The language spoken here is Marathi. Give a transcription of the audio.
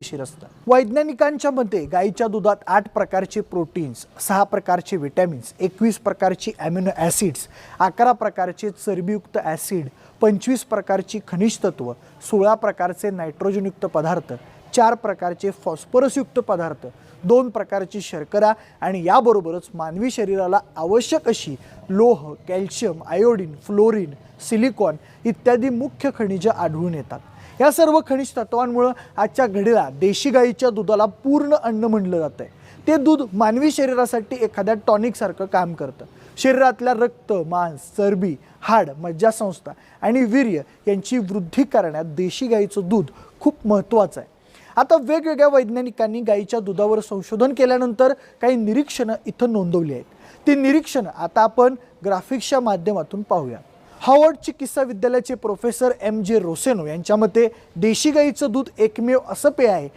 फायदेशीर असतं। वैज्ञानिकांच्या मते गाईच्या दुधात 8 प्रकारचे प्रोटीन्स, 6 प्रकारचे विटॅमिन्स, 21 प्रकारची ॲमिनो ॲसिड्स, 11 प्रकारचे चरबीयुक्त ॲसिड, 25 प्रकारची खनिज तत्व, 16 प्रकारचे नायट्रोजनयुक्त पदार्थ, 4 प्रकारचे फॉस्फरसयुक्त पदार्थ, 2 प्रकारची शर्करा आणि याबरोबरच मानवी शरीराला आवश्यक अशी लोह, कॅल्शियम, आयोडीन, फ्लोरीन, सिलिकॉन इत्यादी मुख्य खनिजे आढळून येतात। या सर्व खनिज तत्वांमुळे आजच्या घडीला देशी गाईच्या दुधाला पूर्ण अन्न म्हणलं जातं। ते दूध मानवी शरीरासाठी एखाद्या टॉनिक सारखं काम करतं। शरीरातल्या रक्त, मांस, चरबी, हाड, मज्जासंस्था आणि वीर्य यांची वृद्धी करण्यात देशी गाईचं दूध खूप महत्त्वाचं आहे। आता वेगवेगळ्या वैज्ञानिकांनी गाईच्या दुधावर संशोधन केल्यानंतर काही निरीक्षणं इथं नोंदवली आहेत। ती निरीक्षणं आता आपण ग्राफिक्सच्या माध्यमातून पाहूया। हार्वर्ड चिकित्सा विद्यालयाचे प्रोफेसर MJ रोसेनो यांच्या मते देशी गाईचं दूध एकमेव असं पेय आहे